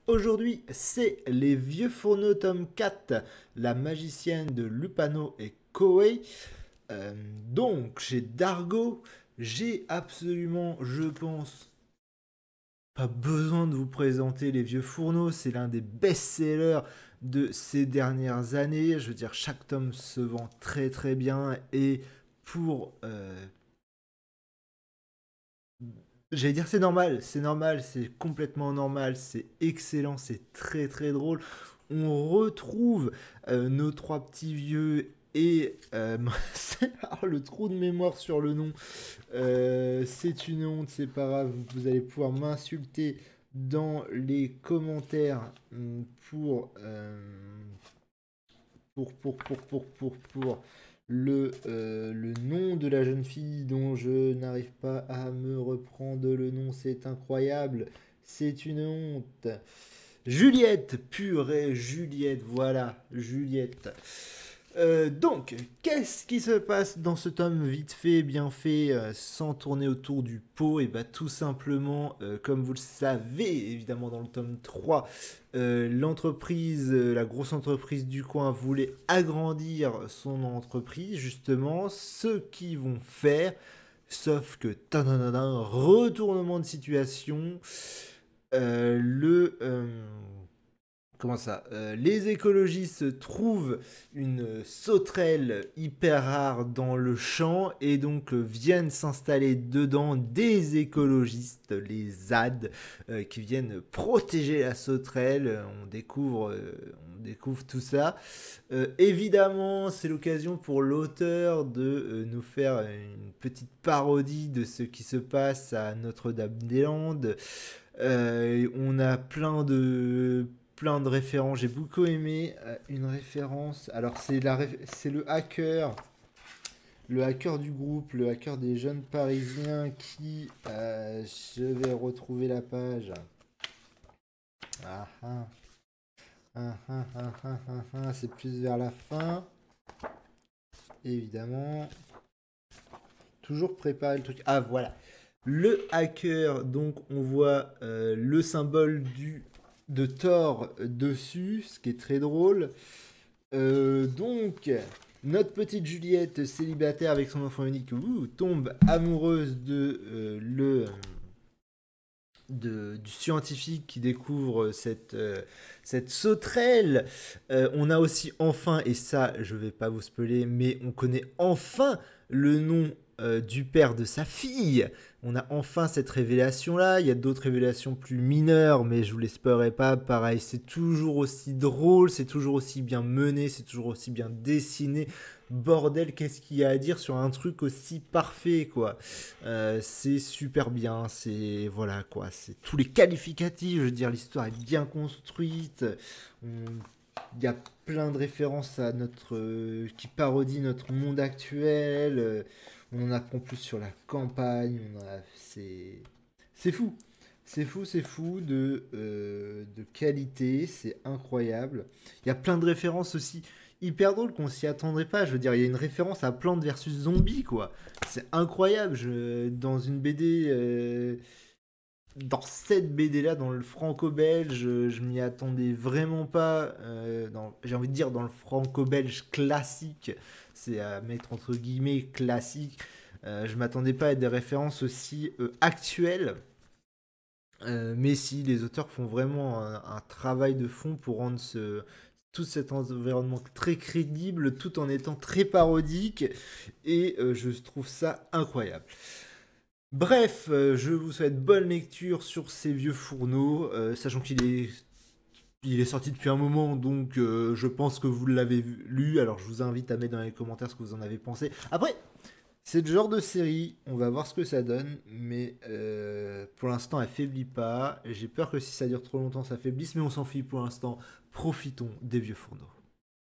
Aujourd'hui, c'est Les Vieux Fourneaux tome 4, La magicienne de Lupano et Koei. Donc, chez Dargo, j'ai absolument, je pense, pas besoin de vous présenter Les Vieux Fourneaux. C'est l'un des best-sellers de ces dernières années. Je veux dire, chaque tome se vend très très bien et pour j'allais dire c'est normal, c'est complètement normal, c'est excellent, c'est très très drôle. On retrouve nos trois petits vieux et alors, le trou de mémoire sur le nom. C'est une honte, c'est pas grave, vous allez pouvoir m'insulter dans les commentaires pour le nom de la jeune fille dont je n'arrive pas à me reprendre le nom, c'est incroyable, c'est une honte. Juliette, purée, Juliette, voilà, Juliette. Donc, qu'est-ce qui se passe dans ce tome vite fait, bien fait, sans tourner autour du pot? Et bah tout simplement, comme vous le savez, évidemment dans le tome 3, l'entreprise, la grosse entreprise du coin voulait agrandir son entreprise, justement, ce qu'ils vont faire, sauf que, tadadadin, retournement de situation, le... comment ça les écologistes trouvent une sauterelle hyper rare dans le champ et donc viennent s'installer dedans des écologistes, les ZAD, qui viennent protéger la sauterelle. On découvre tout ça. Évidemment, c'est l'occasion pour l'auteur de nous faire une petite parodie de ce qui se passe à Notre-Dame-des-Landes. On a plein de références. J'ai beaucoup aimé une référence. Alors c'est le hacker du groupe, le hacker des jeunes parisiens qui, je vais retrouver la page. Ah ah c'est plus vers la fin, évidemment. Toujours préparer le truc. Ah voilà. Le hacker, donc on voit le symbole de Thor dessus, ce qui est très drôle. Donc, notre petite Juliette, célibataire avec son enfant unique, tombe amoureuse du scientifique qui découvre cette sauterelle. On a aussi enfin, et ça je vais pas vous spoiler, mais on connaît enfin le nom du père de sa fille. On a enfin cette révélation là. Il y a d'autres révélations plus mineures, mais je vous les spoilerai pas. Pareil, c'est toujours aussi drôle, c'est toujours aussi bien mené, c'est toujours aussi bien dessiné. Bordel, qu'est-ce qu'il y a à dire sur un truc aussi parfait, quoi. C'est super bien, c'est voilà quoi, c'est tous les qualificatifs. Je veux dire, l'histoire est bien construite. Il y a plein de références à qui parodie notre monde actuel. On en apprend plus sur la campagne. C'est fou. C'est fou de qualité, c'est incroyable. Il y a plein de références aussi hyper drôles qu'on s'y attendrait pas. Je veux dire, il y a une référence à Plante versus Zombie, quoi. C'est incroyable. Dans une BD, dans cette BD-là, dans le franco-belge, je m'y attendais vraiment pas. J'ai envie de dire dans le franco-belge classique, c'est à mettre entre guillemets classique. Je m'attendais pas à des références aussi actuelles. Mais si, les auteurs font vraiment un travail de fond pour rendre tout cet environnement très crédible tout en étant très parodique et je trouve ça incroyable. Bref, je vous souhaite bonne lecture sur ces vieux fourneaux, sachant il est sorti depuis un moment, donc je pense que vous l'avez lu, alors je vous invite à mettre dans les commentaires ce que vous en avez pensé. Après, c'est le genre de série, on va voir ce que ça donne, mais pour l'instant elle faiblit pas. J'ai peur que si ça dure trop longtemps ça faiblisse, mais on s'en fiche pour l'instant. Profitons des vieux fourneaux.